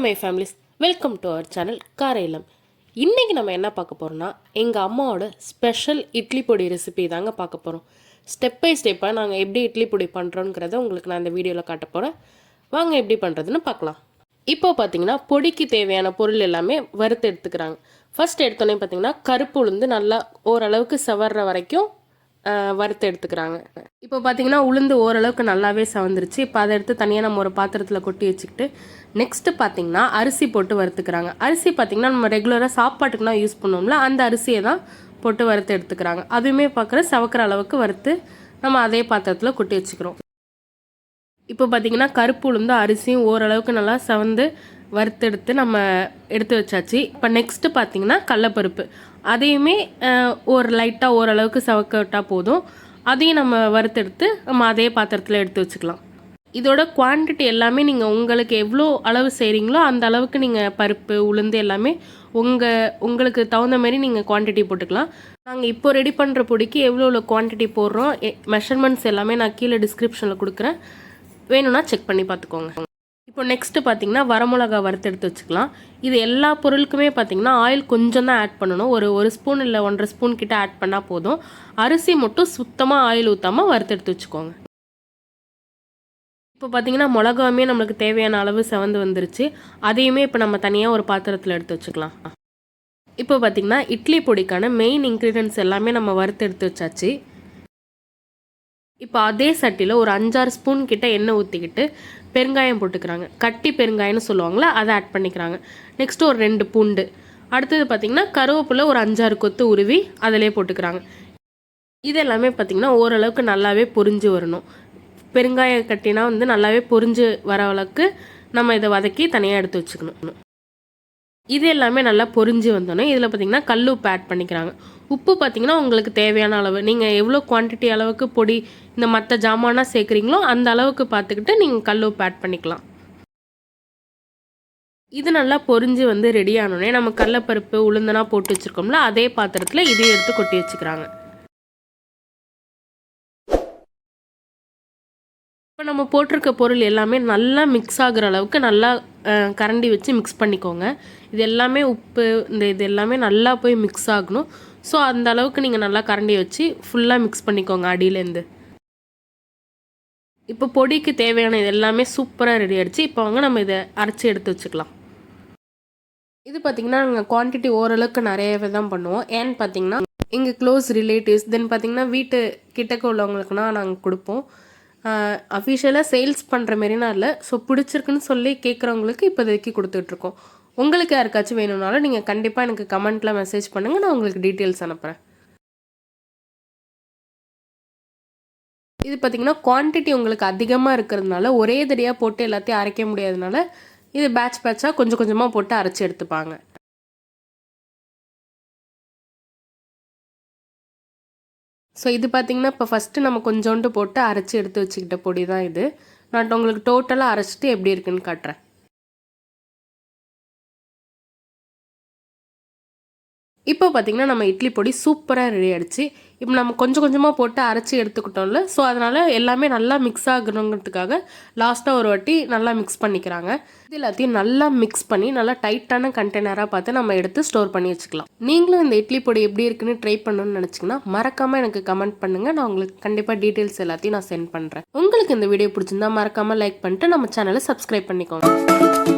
My families, welcome to our channel காரையிலம். இன்றைக்கி நம்ம என்ன பார்க்க போகிறோம்னா, எங்கள் அம்மாவோட ஸ்பெஷல் இட்லி பொடி ரெசிபி தாங்க பார்க்க போகிறோம். ஸ்டெப் பை ஸ்டெப்பாக நாங்கள் எப்படி இட்லி பொடி பண்ணுறோங்கிறத உங்களுக்கு நான் இந்த வீடியோவில் காட்ட போகிறேன். வாங்க எப்படி பண்ணுறதுன்னு பார்க்கலாம். இப்போ பார்த்தீங்கன்னா பொடிக்கு தேவையான பொருள் எல்லாமே வறுத்து எடுத்துக்கிறாங்க. ஃபர்ஸ்ட் எடுத்தோன்னே பார்த்தீங்கன்னா கருப்பு உளுந்து நல்லா ஓரளவுக்கு செவர்ற வரைக்கும் வறுத்து எடுத்துக்கிறாங்க. இப்போ பார்த்தீங்கன்னா உளுந்து ஓரளவுக்கு நல்லாவே சவந்துருச்சு. இப்போ அதை எடுத்து தனியாக நம்ம ஒரு பாத்திரத்தில் கொட்டி வச்சுக்கிட்டு நெக்ஸ்ட்டு பார்த்தீங்கன்னா அரிசி போட்டு வறுத்துக்கிறாங்க. அரிசி பார்த்தீங்கன்னா நம்ம ரெகுலராக சாப்பாட்டுக்குலாம் யூஸ் பண்ணுவோம்ல, அந்த அரிசியை தான் போட்டு வறுத்து எடுத்துக்கிறாங்க. அதுவுமே பார்க்குற சவக்கிற அளவுக்கு வறுத்து நம்ம அதே பாத்திரத்தில் கொட்டி வச்சுக்கிறோம். இப்போ பார்த்தீங்கன்னா கருப்பு உளுந்து அரிசியும் ஓரளவுக்கு நல்லா சவந்து வறுத்தெடுத்து நம்ம எடுத்து வச்சாச்சு. இப்போ நெக்ஸ்ட்டு பார்த்தீங்கன்னா கடலப்பருப்பு, அதையுமே ஒரு லைட்டாக ஓரளவுக்கு சவக்க விட்டால் போதும். அதையும் நம்ம வறுத்தெடுத்து நம்ம அதே பாத்திரத்தில் எடுத்து வச்சுக்கலாம். இதோட குவான்டிட்டி எல்லாமே நீங்கள் உங்களுக்கு எவ்வளோ அளவு செய்கிறீங்களோ அந்த அளவுக்கு நீங்கள் பருப்பு உளுந்து எல்லாமே உங்களுக்கு தகுந்த மாதிரி நீங்கள் குவான்டிட்டி போட்டுக்கலாம். நாங்கள் இப்போ ரெடி பண்ணுற பொடிக்கு எவ்வளோ குவான்டிட்டி போடுறோம், மெஷர்மெண்ட்ஸ் எல்லாமே நான் கீழே டிஸ்கிரிப்ஷனில் கொடுக்குறேன், வேணும்னா செக் பண்ணி பார்த்துக்கோங்க. இப்போ நெக்ஸ்ட்டு பார்த்தீங்கன்னா வரமிளகா வறுத்து எடுத்து வச்சுக்கலாம். இது எல்லா பொருளுக்குமே பார்த்தீங்கன்னா ஆயில் கொஞ்சம் தான் ஆட் பண்ணணும். ஒரு ஸ்பூன் இல்லை 1.5 ஸ்பூன் கிட்ட ஆட் பண்ணால் போதும். அரிசி மட்டும் சுத்தமாக ஆயில் ஊற்றாமல் வறுத்து எடுத்து வச்சுக்கோங்க. இப்போ பார்த்தீங்கன்னா மிளகாவுமே நம்மளுக்கு தேவையான அளவு செவந்து வந்துருச்சு. அதையுமே இப்போ நம்ம தனியாக ஒரு பாத்திரத்தில் எடுத்து வச்சுக்கலாம். இப்போ பார்த்தீங்கன்னா இட்லி பொடிக்கான மெயின் இன்க்ரீடியன்ட்ஸ் எல்லாமே நம்ம வறுத்து எடுத்து வச்சாச்சு. இப்போ அதே சட்டியில் ஒரு 5-6 ஸ்பூன் கிட்ட எண்ணெய் ஊற்றிக்கிட்டு பெருங்காயம் போட்டுக்கிறாங்க. கட்டி பெருங்காயம்னு சொல்லுவாங்களா, அதை ஆட் பண்ணிக்கிறாங்க. நெக்ஸ்ட்டு ஒரு 2 பூண்டு, அடுத்தது பார்த்திங்கன்னா கருவேப்பிலை ஒரு 5-6 கொத்து உருவி அதிலே போட்டுக்கிறாங்க. இது எல்லாமே பார்த்திங்கன்னா ஓரளவுக்கு நல்லாவே பொரிஞ்சு வரணும். பெருங்காயம் கட்டினா நல்லாவே பொரிஞ்சு வர அளவுக்கு நம்ம இதை வதக்கி தனியாக எடுத்து வச்சுக்கணும். இது எல்லாமே நல்லா பொரிஞ்சு வந்தோன்னே இதில் பார்த்திங்கன்னா கல் உப்பு ஆட் பண்ணிக்கிறாங்க. உப்பு பார்த்திங்கன்னா உங்களுக்கு தேவையான அளவு, நீங்கள் எவ்வளோ குவான்டிட்டி அளவுக்கு பொடி இந்த மற்ற ஜாமானாக சேர்க்குறீங்களோ அந்த அளவுக்கு பார்த்துக்கிட்டு நீங்கள் கல் உப்பு ஆட் பண்ணிக்கலாம். இது நல்லா பொரிஞ்சு ரெடி ஆனோடனே நம்ம கடலப்பருப்பு உளுந்தனா போட்டு வச்சுருக்கோம்ல, அதே பாத்திரத்தில் இதையும் எடுத்து கொட்டி வச்சுக்கிறாங்க. இப்போ நம்ம போட்டிருக்க பொருள் எல்லாமே நல்லா மிக்ஸ் ஆகுற அளவுக்கு நல்லா கரண்டி வச்சு மிக்ஸ் பண்ணிக்கோங்க. இது எல்லாமே உப்பு இது எல்லாமே நல்லா போய் மிக்ஸ் ஆகணும். ஸோ அந்த அளவுக்கு நீங்கள் நல்லா கரண்டி வச்சு ஃபுல்லாக மிக்ஸ் பண்ணிக்கோங்க அடியிலேருந்து. இப்போ பொடிக்கு தேவையான இது எல்லாமே சூப்பராக ரெடி ஆகிடுச்சு. இப்போ நம்ம இதை அரைச்சி எடுத்து வச்சுக்கலாம். இது பார்த்திங்கன்னா நாங்கள் குவான்டிட்டி ஓரளவுக்கு நிறையவே தான் பண்ணுவோம். ஏன்னு பார்த்தீங்கன்னா எங்கள் க்ளோஸ் ரிலேட்டிவ்ஸ் தென் பார்த்திங்கன்னா வீட்டு கிட்டக்க உள்ளவங்களுக்குனா நாங்கள் கொடுப்போம். அஃபிஷியலாக சேல்ஸ் பண்ணுற மாரினா இல்லை. ஸோ பிடிச்சிருக்குன்னு சொல்லி கேட்குறவங்களுக்கு இப்போதைக்கு கொடுத்துட்ருக்கோம். உங்களுக்கு யாருக்காச்சும் வேணும்னாலும் நீங்கள் கண்டிப்பாக எனக்கு கமெண்ட்டில் மெசேஜ் பண்ணுங்கள், நான் உங்களுக்கு டீட்டெயில்ஸ் அனுப்புகிறேன். இது பார்த்திங்கன்னா குவான்டிட்டி உங்களுக்கு அதிகமாக இருக்கிறதுனால ஒரே தடியாக போட்டு எல்லாத்தையும் அரைக்க முடியாததுனால இது பேட்சாக கொஞ்சம் கொஞ்சமாக போட்டு அரைச்சி எடுத்துப்பாங்க. ஸோ இது பார்த்திங்கன்னா இப்போ ஃபஸ்ட்டு நம்ம கொஞ்சோண்டு போட்டு அரைச்சி எடுத்து வச்சுக்கிட்ட பொடி தான் இது. நான் உங்களுக்கு டோட்டலாக அரைச்சிட்டு எப்படி இருக்குன்னு காட்டுறேன். இப்போ பார்த்திங்கன்னா நம்ம இட்லி பொடி சூப்பராக ரெடி ஆகிடுச்சு. இப்போ நம்ம கொஞ்சம் கொஞ்சமாக போட்டு அரைச்சி எடுத்துக்கிட்டோம்ல, ஸோ அதனால் எல்லாமே நல்லா மிக்ஸ் ஆகணுங்கிறதுக்காக லாஸ்ட்டாக ஒரு வாட்டி நல்லா மிக்ஸ் பண்ணிக்கிறாங்க. இது எல்லாத்தையும் நல்லா மிக்ஸ் பண்ணி நல்லா டைட்டான கண்டெய்னராக பார்த்து நம்ம எடுத்து ஸ்டோர் பண்ணி வச்சுக்கலாம். நீங்களும் இந்த இட்லி பொடி எப்படி இருக்குன்னு ட்ரை பண்ணணும்னு நினச்சிங்கன்னா மறக்காமல் எனக்கு கமெண்ட் பண்ணுங்கள். நான் உங்களுக்கு கண்டிப்பாக டீட்டெயில்ஸ் எல்லாத்தையும் நான் சென்ட் பண்ணுறேன். உங்களுக்கு இந்த வீடியோ பிடிச்சிருந்தா மறக்காமல் லைக் பண்ணிட்டு நம்ம சேனலை சப்ஸ்கிரைப் பண்ணிக்கோங்க.